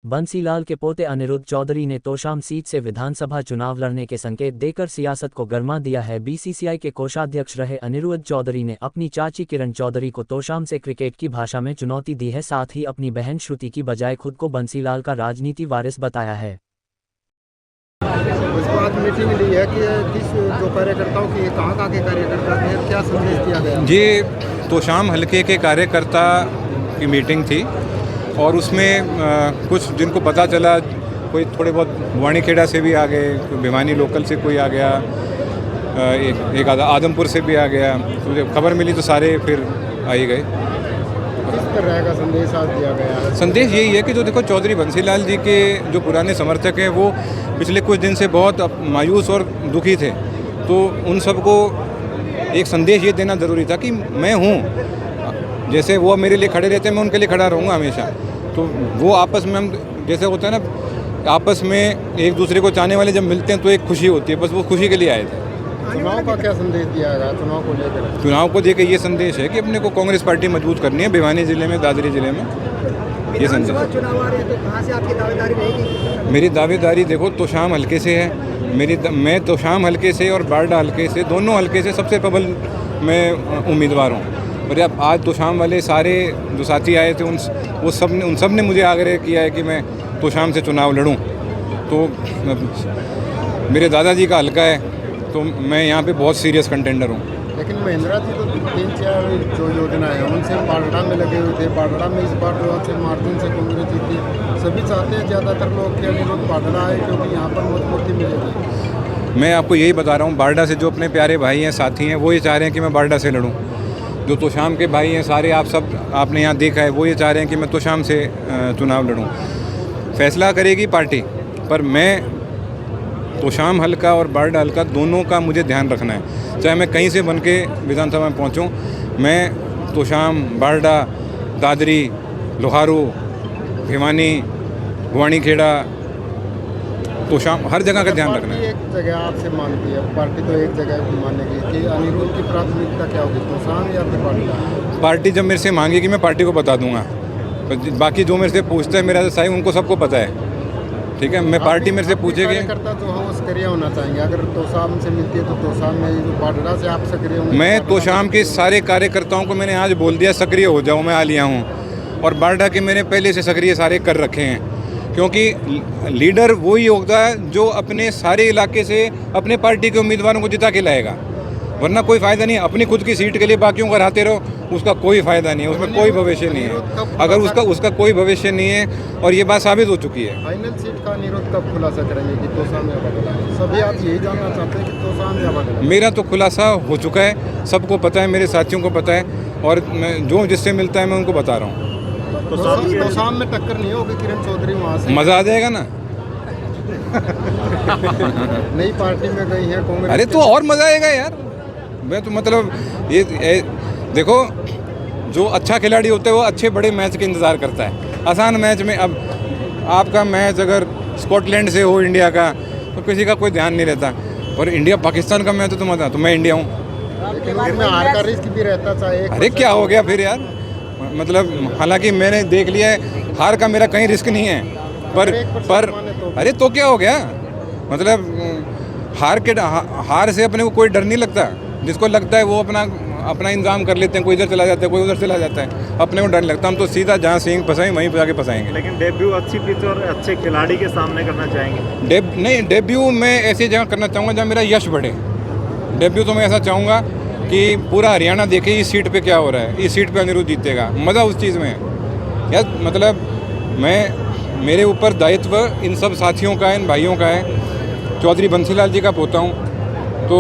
बंसीलाल के पोते अनिरुद्ध चौधरी ने तोशाम सीट से विधानसभा चुनाव लड़ने के संकेत देकर सियासत को गरमा दिया है। बीसीसीआई के कोषाध्यक्ष रहे अनिरुद्ध चौधरी ने अपनी चाची किरण चौधरी को तोशाम से क्रिकेट की भाषा में चुनौती दी है। साथ ही अपनी बहन श्रुति की बजाय खुद को बंसीलाल का राजनीति वारिस बताया है। उस बाद मीटिंग ली है कि किस जो कार्यकर्ताओं की कहाँ के कार्यकर्ता थे, क्या संदेश दिया गया? ये तोशाम हलके के कार्यकर्ता की मीटिंग थी और उसमें कुछ जिनको पता चला, कोई थोड़े बहुत वाणीखेड़ा से भी आ गए, भिवानी लोकल से कोई आ गया, एक आदमपुर से भी आ गया। तो जब खबर मिली तो सारे फिर आ ही गए। किस तरह का संदेश आज दिया गया है? संदेश यही है कि जो देखो चौधरी बंसीलाल जी के जो पुराने समर्थक हैं वो पिछले कुछ दिन से बहुत मायूस और दुखी थे, तो उन सबको एक संदेश ये देना ज़रूरी था कि मैं हूँ, जैसे वो मेरे लिए खड़े रहते हैं मैं उनके लिए खड़ा रहूँगा हमेशा। तो वो आपस में हम जैसे होता है ना, आपस में एक दूसरे को चाहने वाले जब मिलते हैं तो एक खुशी होती है, बस वो खुशी के लिए आए थे। चुनाव का क्या संदेश दिया गया? चुनाव को लेकर ये संदेश है कि अपने को कांग्रेस पार्टी मजबूत करनी है भिवानी जिले में, दादरी जिले में। ये संदेश चुनाव आ रहे हैं तो कहाँ से आपकी दावेदारी रहेगी? मेरी दावेदारी देखो तोशाम हलके से है। मैं तोशाम हलके से और बारडा हलके से, दोनों हलके से सबसे प्रबल मैं उम्मीदवार हूँ। और अब आज तोशाम वाले सारे जो साथी आए थे उन सब ने मुझे आग्रह किया है कि मैं तोशाम से चुनाव लड़ूं। तो मेरे दादाजी का हलका है तो मैं यहाँ पे बहुत सीरियस कंटेंडर हूँ। लेकिन महिंद्रा जी तो 3-4 जो योजना है उनसे बारडा में लगे हुए थे। बारडा में इस बार जो अच्छे मार्जिन से कांग्रेस जीती, सभी चाहते हैं ज़्यादातर लोग कि अनिरुद्ध बारडा आए क्योंकि यहाँ पर मजबूती मिलेगी। मैं आपको यही बता रहा हूँ, बारडा से जो अपने प्यारे भाई हैं, साथी हैं, वो ये चाह रहे हैं कि मैं बारडा से लड़ूँ। जो तोशाम के भाई हैं सारे, आपने यहाँ देखा है, वो ये चाह रहे हैं कि मैं तोशाम से चुनाव लड़ूँ। फैसला करेगी पार्टी, पर मैं तोशाम हलका और बारडा हलका दोनों का मुझे ध्यान रखना है। चाहे मैं कहीं से बन के विधानसभा में पहुँचूँ, मैं तोशाम, बारडा, दादरी, लोहारू, भिवानी, वाणीखेड़ा, तोशाम, हर जगह का ध्यान रखना है। एक जगह आपसे मांगती है पार्टी, तो एक जगह मानेगी कि अनिरुद्ध की प्राथमिकता क्या होगी, तोशाम या फिर बारडा? पार्टी जब मेरे से मांगेगी मैं पार्टी को बता दूंगा। बाकी जो मेरे से पूछता है मेरा साई, उनको सबको पता है, ठीक है। मैं पार्टी मेरे से पूछेगी। कार्यकर्ता जो है वो सक्रिय होना चाहेंगे, अगर तोशाम से मिलती है तो तोशाम में, बारडा से आप सक्रिय होंगे? मैं तोशाम के सारे कार्यकर्ताओं को मैंने आज बोल दिया सक्रिय हो जाओ, मैं आ लिया हूँ। और बारडा के मैंने पहले से सक्रिय सारे कर रखे हैं, क्योंकि लीडर वही होता है जो अपने सारे इलाके से अपने पार्टी के उम्मीदवारों को जिता के लाएगा, वरना कोई फ़ायदा नहीं। अपनी खुद की सीट के लिए बाकियों को हराते रहो, उसका कोई फ़ायदा नहीं है, उसमें कोई भविष्य नहीं है। अगर उसका कोई भविष्य नहीं है, और ये बात साबित हो चुकी है। फाइनल सीट का अनिरुद्ध कब खुलासा करेंगे कि तोशाम या बारडा? सभी आज यही जानना चाहते हैं कि तोशाम या बारडा। मेरा तो खुलासा हो चुका है, सबको पता है, मेरे साथियों को पता है, और मैं जो जिससे मिलता है मैं उनको बता रहा हूँ। तोशाम में टक्कर नहीं होगी किरण चौधरी वहाँ से? मज़ा आ जाएगा ना। नई पार्टी में गई है कांग्रेस। अरे तो और मज़ा आएगा यार। मैं तो मतलब ये देखो, जो अच्छा खिलाड़ी होता है वो अच्छे बड़े मैच के इंतज़ार करता है। आसान मैच में, अब आपका मैच अगर स्कॉटलैंड से हो इंडिया का, तो किसी का कोई ध्यान नहीं रहता, और इंडिया पाकिस्तान का मैच तो मज़ा, तो मैं इंडिया हूँ। लेकिन उसमें हार का रिस्क भी रहता चाहे। अरे क्या हो गया फिर यार, मतलब हालांकि मैंने देख लिया है हार का मेरा कहीं रिस्क नहीं है, पर अरे तो क्या हो गया, मतलब हार से अपने को कोई डर नहीं लगता। जिसको लगता है वो अपना इंतजाम कर लेते हैं, कोई इधर चला जाता है, कोई उधर चला जाता है, अपने को डर नहीं लगता। हम तो सीधा जहाँ सींग फंसाएं वहीं पे जाके फंसाएंगे। लेकिन डेब्यू अच्छी पिच और अच्छे खिलाड़ी के सामने करना चाहेंगे? डेब्यू मैं ऐसी जगह करना चाहूँगा जहाँ मेरा यश बढ़े। डेब्यू तो मैं ऐसा चाहूँगा कि पूरा हरियाणा देखे इस सीट पे क्या हो रहा है, इस सीट पे अनिरुद्ध जीतेगा, मज़ा उस चीज़ में है यार। मतलब मेरे ऊपर दायित्व इन सब साथियों का है, इन भाइयों का है। चौधरी बंसीलाल जी का पोता हूँ, तो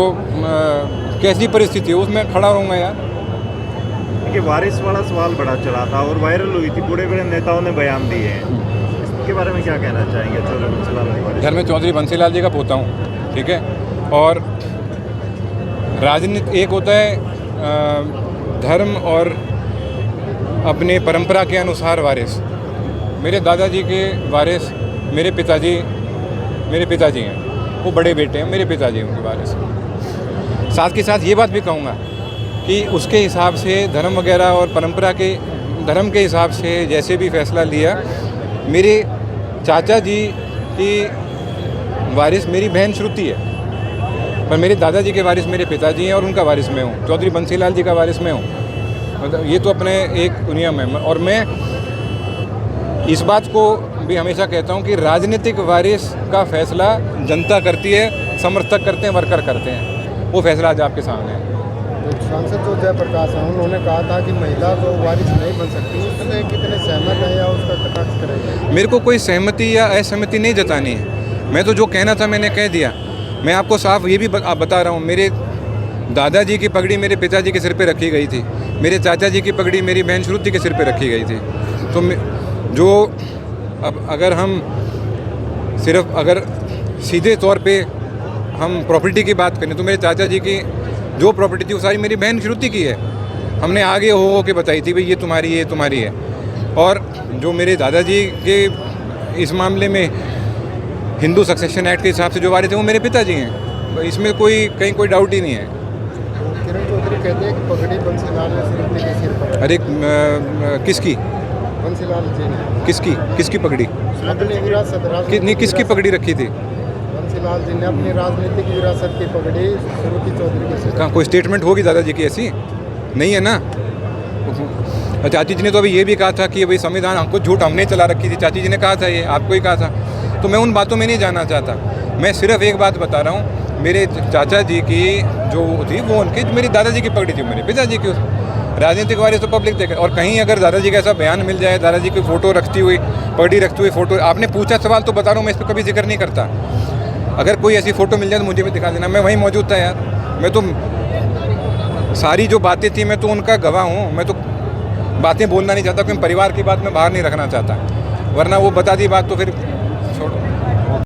कैसी परिस्थिति है उसमें खड़ा रहूँगा यार। देखिए, वारिस वाला सवाल बड़ा चला था और वायरल हुई थी, बड़े बड़े नेताओं ने बयान दिए हैं, इसके बारे में क्या कहना चाहेंगे? चौधरी बंसीलाल जी, घर में चौधरी बंसीलाल जी का पोता हूँ, ठीक है। और राजनीति एक होता है धर्म और अपने परंपरा के अनुसार वारिस। मेरे दादाजी के वारिस मेरे पिताजी हैं, वो बड़े बेटे हैं, मेरे पिताजी हैं उनके वारिस। साथ के साथ ये बात भी कहूँगा कि उसके हिसाब से धर्म वगैरह और परंपरा के धर्म के हिसाब से जैसे भी फैसला लिया, मेरे चाचा जी की वारिस मेरी बहन श्रुति है, पर मेरे दादाजी के वारिस मेरे पिताजी हैं और उनका वारिस मैं हूँ। चौधरी बंसीलाल जी का वारिस मैं हूँ। मतलब ये तो अपने एक नियम है। और मैं इस बात को भी हमेशा कहता हूँ कि राजनीतिक वारिस का फैसला जनता करती है, समर्थक करते हैं, वर्कर करते हैं। वो फैसला आज आपके सामने है। तो सांसद जो जयप्रकाश हैं उन्होंने कहा था कि महिला जो वारिस नहीं बन सकती, उससे कितने सहमत हैं या उसका कटाक्ष करेंगे? मेरे को कोई सहमति या असहमति नहीं जतानी है। मैं तो जो कहना था मैंने कह दिया। मैं आपको साफ ये भी बता रहा हूँ, मेरे दादाजी की पगड़ी मेरे पिताजी के सिर पे रखी गई थी, मेरे चाचा जी की पगड़ी मेरी बहन श्रुति के सिर पे रखी गई थी। तो जो अब अगर हम सिर्फ अगर सीधे तौर पे हम प्रॉपर्टी की बात करें तो मेरे चाचा जी की जो प्रॉपर्टी थी वो सारी मेरी बहन श्रुति की है। हमने आगे हो के बताई थी भाई ये तुम्हारी है। और जो मेरे दादाजी के इस मामले में हिंदू सक्सेशन एक्ट के हिसाब से जो वारिस थे वो मेरे पिताजी हैं। इसमें कहीं कोई डाउट ही नहीं है। तो किरण चौधरी कहते हैं कि पगड़ी बंसीलाल ने श्रुति के सिर पर। अरे किसकी? बंसीलाल जी ने। किसकी पगड़ी? अपनी विरासत नहीं, किसकी पगड़ी रखी थी? बंसीलाल जी ने अपनी राजनीतिक विरासत की पगड़ी श्रुति चौधरी के सिर। कहाँ कोई स्टेटमेंट होगी दादाजी की ऐसी? नहीं है ना। चाची जी ने तो अभी ये भी कहा था कि भाई संविधान हमको झूठ हमने चला रखी थी। चाची जी ने कहा था, ये आपको ही कहा था। तो मैं उन बातों में नहीं जाना चाहता। मैं सिर्फ एक बात बता रहा हूँ, मेरे चाचा जी की जो थी वो उनकी, मेरी दादाजी की पगड़ी थी मेरे पिताजी की। राजनीतिक वारिस तो पब्लिक देखे। और कहीं अगर दादाजी का ऐसा बयान मिल जाए, दादाजी की फ़ोटो रखती हुई, पगड़ी रखती हुई फ़ोटो, आपने पूछा सवाल तो बता रहा हूँ, मैं इस पर कभी जिक्र नहीं करता। अगर कोई ऐसी फ़ोटो मिल जाए तो मुझे भी दिखा देना। मैं वहीं मौजूद था यार। मैं तो सारी जो बातें थी मैं तो उनका गवाह हूँ। मैं तो बातें बोलना नहीं चाहता क्योंकि परिवार की बात मैं बाहर नहीं रखना चाहता, वरना वो बता दी बात तो फिर छोड़ो।